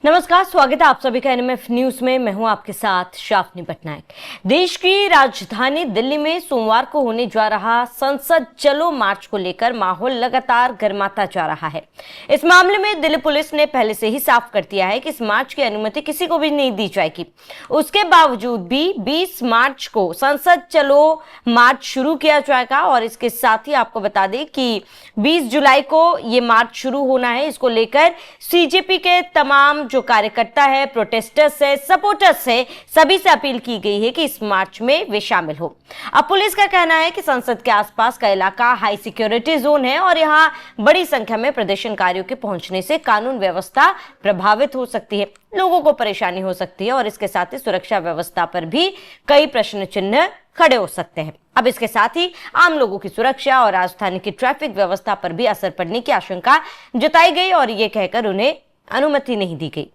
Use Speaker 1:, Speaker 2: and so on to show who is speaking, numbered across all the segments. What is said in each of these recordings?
Speaker 1: नमस्कार, स्वागत है आप सभी का एनएमएफ न्यूज में। मैं हूं आपके साथ शाफनी पटनायक। देश की राजधानी दिल्ली में सोमवार को होने जा रहा संसद चलो मार्च को लेकर माहौल लगातार गर्माता जा रहा है। इस मामले में दिल्ली पुलिस ने पहले से ही साफ कर दिया है कि इस मार्च की अनुमति किसी को भी नहीं दी जाएगी। उसके बावजूद भी 20 मार्च को संसद चलो मार्च शुरू किया जाएगा और इसके साथ ही आपको बता दें कि 20 जुलाई को ये मार्च शुरू होना है। इसको लेकर सीजेपी के तमाम जो कार्यकर्ता है, प्रोटेस्टर्स है, सपोर्टर्स है, सभी से अपील की गई है कि इस मार्च में वे शामिल हो। अब पुलिस का कहना है कि संसद के आसपास का इलाका हाई सिक्योरिटी जोन है और यहां बड़ी संख्या में प्रदर्शनकारियों के पहुंचने से कानून व्यवस्था प्रभावित हो सकती है, लोगों को परेशानी हो सकती है और इसके साथ ही सुरक्षा व्यवस्था पर भी कई प्रश्न चिन्ह खड़े हो सकते हैं। अब इसके साथ ही आम लोगों की सुरक्षा और राजधानी की ट्रैफिक व्यवस्था पर भी असर पड़ने की आशंका जताई गई और ये कहकर उन्हें अनुमति नहीं दी गई।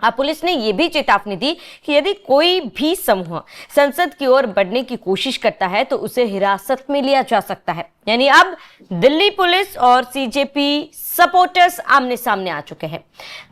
Speaker 1: अब पुलिस ने यह भी चेतावनी दी कि यदि कोई भी समूह संसद की ओर बढ़ने की कोशिश करता है तो उसे हिरासत में लिया जा सकता है। यानी अब दिल्ली पुलिस और सीजेपी सपोर्टर्स आमने सामने आ चुके हैं।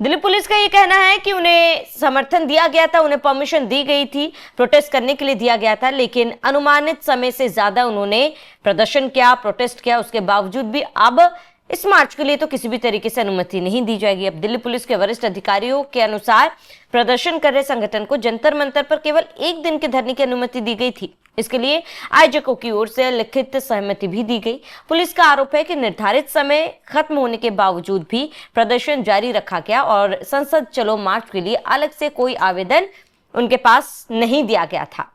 Speaker 1: दिल्ली पुलिस का यह कहना है कि उन्हें समर्थन दिया गया था, उन्हें परमिशन दी गई थी, प्रोटेस्ट करने के लिए दिया गया था, लेकिन अनुमानित समय से ज्यादा उन्होंने प्रदर्शन किया, प्रोटेस्ट किया। उसके बावजूद भी अब इस मार्च के लिए तो किसी भी तरीके से अनुमति नहीं दी जाएगी। अब दिल्ली पुलिस के वरिष्ठ अधिकारियों के अनुसार प्रदर्शन कर रहे संगठन को जंतर मंतर पर केवल एक दिन के धरने की अनुमति दी गई थी। इसके लिए आयोजकों की ओर से लिखित सहमति भी दी गई। पुलिस का आरोप है कि निर्धारित समय खत्म होने के बावजूद भी प्रदर्शन जारी रखा गया और संसद चलो मार्च के लिए अलग से कोई आवेदन उनके पास नहीं दिया गया था।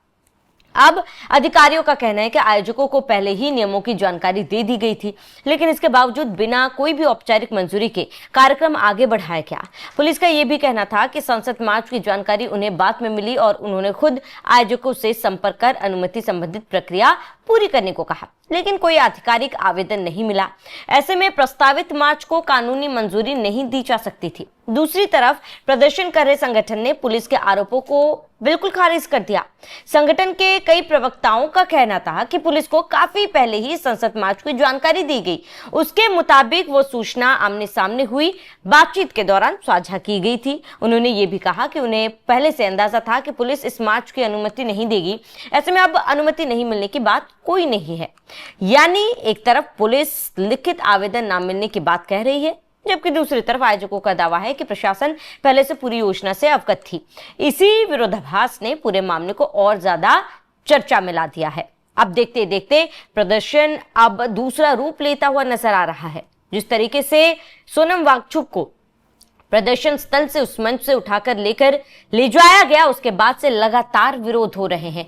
Speaker 1: अब अधिकारियों का कहना है कि आयोजकों को पहले ही नियमों की जानकारी दे दी गई थी, लेकिन इसके बावजूद बिना कोई भी औपचारिक मंजूरी के कार्यक्रम आगे बढ़ाया गया। पुलिस का यह भी कहना था कि संसद मार्च की जानकारी उन्हें बाद में मिली और उन्होंने खुद आयोजकों से संपर्क कर अनुमति संबंधित प्रक्रिया पूरी करने को कहा, लेकिन कोई आधिकारिक आवेदन नहीं मिला। ऐसे में प्रस्तावित मार्च को कानूनी मंजूरी नहीं दी जा सकती थी। दूसरी तरफ प्रदर्शन कर रहे संगठन ने पुलिस के आरोपों को बिल्कुल खारिज कर दिया। संगठन के कई प्रवक्ताओं का कहना था कि पुलिस को काफी पहले ही संसद मार्च की जानकारी दी गई। उसके मुताबिक वो सूचना आमने सामने हुई बातचीत के दौरान साझा की गई थी। उन्होंने ये भी कहा कि उन्हें पहले से अंदाजा था कि पुलिस इस मार्च की अनुमति नहीं देगी। ऐसे में अब अनुमति नहीं मिलने की बात कोई नहीं है। यानी एक तरफ पुलिस लिखित आवेदन न मिलने की बात कह रही है, जबकि दूसरी तरफ आयोजकों का दावा है कि प्रशासन पहले से पूरी योजना से अवगत थी। इसी विरोधाभास ने पूरे मामले को और ज्यादा चर्चा में ला दिया है। अब देखते देखते प्रदर्शन अब दूसरा रूप लेता हुआ नजर आ रहा है। जिस तरीके से सोनम वांगचुक को प्रदर्शन स्थल से उस मंच से उठाकर ले जाया गया, उसके बाद से लगातार विरोध हो रहे हैं।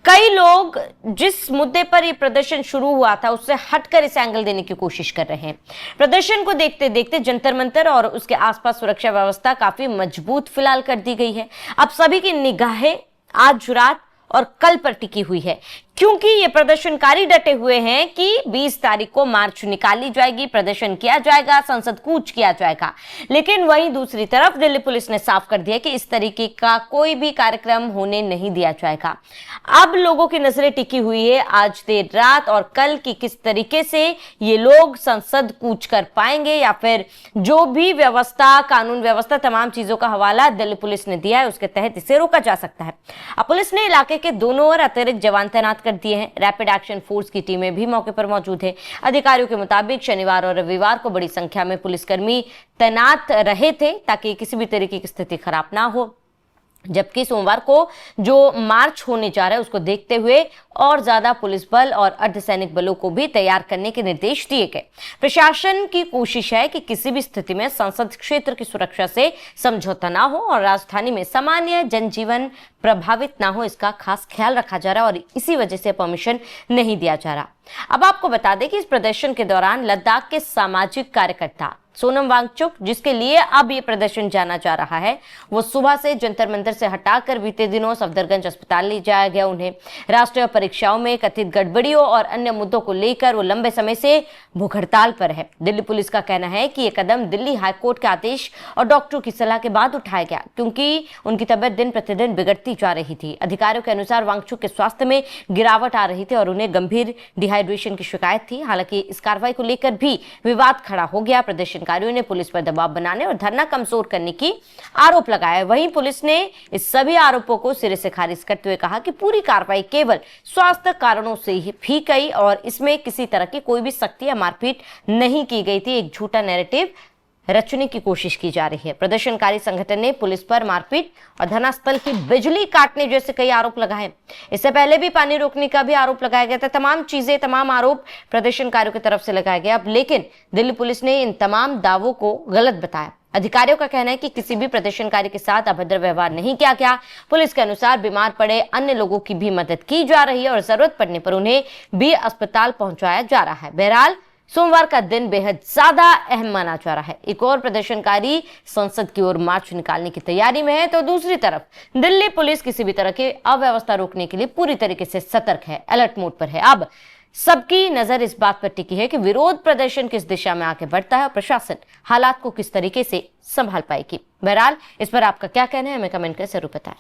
Speaker 1: कई लोग जिस मुद्दे पर यह प्रदर्शन शुरू हुआ था उससे हटकर इसे एंगल देने की कोशिश कर रहे हैं। प्रदर्शन को देखते देखते जंतर मंतर और उसके आसपास सुरक्षा व्यवस्था काफी मजबूत फिलहाल कर दी गई है। अब सभी की निगाहें आज रात और कल पर टिकी हुई है, क्योंकि ये प्रदर्शनकारी डटे हुए हैं कि 20 तारीख को मार्च निकाली जाएगी, प्रदर्शन किया जाएगा, संसद कूच किया जाएगा। लेकिन वहीं दूसरी तरफ दिल्ली पुलिस ने साफ कर दिया कि इस तरीके का कोई भी कार्यक्रम होने नहीं दिया जाएगा। अब लोगों की नजरें टिकी हुई है आज देर रात और कल की किस तरीके से ये लोग संसद कूच कर पाएंगे, या फिर जो भी व्यवस्था, कानून व्यवस्था, तमाम चीजों का हवाला दिल्ली पुलिस ने दिया है उसके तहत इसे रोका जा सकता है। अब पुलिस ने इलाके के दोनों ओर अतिरिक्त जवान तैनात कर दिए हैं। रैपिड एक्शन फोर्स की टीमें भी मौके पर मौजूद है। अधिकारियों के मुताबिक शनिवार और रविवार को बड़ी संख्या में पुलिसकर्मी तैनात रहे थे ताकि किसी भी तरीके की स्थिति खराब ना हो, जबकि सोमवार को जो मार्च होने जा रहा है उसको देखते हुए और ज्यादा पुलिस बल और अर्धसैनिक बलों को भी तैयार करने के निर्देश दिए गए। प्रशासन की कोशिश है कि किसी भी स्थिति में संसद क्षेत्र की सुरक्षा से समझौता ना हो और राजधानी में सामान्य जनजीवन प्रभावित ना हो, इसका खास ख्याल रखा जा रहा है और इसी वजह से परमिशन नहीं दिया जा रहा। अब आपको बता दें कि इस प्रदर्शन के दौरान लद्दाख के सामाजिक कार्यकर्ता सोनम वांगचुक, जिसके लिए अब ये प्रदर्शन जाना जा रहा है, वो सुबह से जंतर मंतर से हटाकर बीते दिनों सफदरगंज अस्पताल ले जाया गया। उन्हें राष्ट्रीय परीक्षाओं में कथित गड़बड़ियों और अन्य मुद्दों को लेकर वो लंबे समय से भूख हड़ताल पर है। दिल्ली पुलिस का कहना है कि ये कदम दिल्ली हाईकोर्ट के आदेश और डॉक्टरों की सलाह के बाद उठाया गया, क्योंकि उनकी तबियत दिन प्रतिदिन बिगड़ती जा रही थी। अधिकारियों के अनुसार वांगचुक के स्वास्थ्य में गिरावट आ रही थी और उन्हें गंभीर डिहाइड्रेशन की शिकायत थी। हालांकि इस कार्रवाई को लेकर भी विवाद खड़ा हो गया। प्रदर्शन प्रदर्शनकारियों ने पुलिस पर दबाव बनाने और धरना कमजोर करने की आरोप लगाया। वहीं पुलिस ने इस सभी आरोपों को सिरे से खारिज करते हुए कहा कि पूरी कार्रवाई केवल स्वास्थ्य कारणों से ही की गई और इसमें किसी तरह की कोई भी सख्ती या मारपीट नहीं की गई थी। एक झूठा नैरेटिव रचने की कोशिश की जा रही है। प्रदर्शनकारी संगठन ने पुलिस पर मारपीट और धरनास्थल की बिजली काटने जैसे कई आरोप लगाए। इससे पहले भी पानी रोकने का भी आरोप लगाया गया था। तमाम आरोप प्रदर्शनकारियों की तरफ से लगाए गए। अब लेकिन दिल्ली पुलिस ने इन तमाम दावों को गलत बताया। अधिकारियों का कहना है कि किसी भी प्रदर्शनकारी के साथ अभद्र व्यवहार नहीं किया गया। पुलिस के अनुसार बीमार पड़े अन्य लोगों की भी मदद की जा रही है और जरूरत पड़ने पर उन्हें भी अस्पताल पहुंचाया जा रहा है। बहरहाल सोमवार का दिन बेहद ज्यादा अहम माना जा रहा है। एक और प्रदर्शनकारी संसद की ओर मार्च निकालने की तैयारी में है, तो दूसरी तरफ दिल्ली पुलिस किसी भी तरह की अव्यवस्था रोकने के लिए पूरी तरीके से सतर्क है, अलर्ट मोड पर है। अब सबकी नजर इस बात पर टिकी है कि विरोध प्रदर्शन किस दिशा में आगे बढ़ता है और प्रशासन हालात को किस तरीके से संभाल पाएगी। बहरहाल इस पर आपका क्या कहना है, हमें कमेंट कर जरूर बताएं।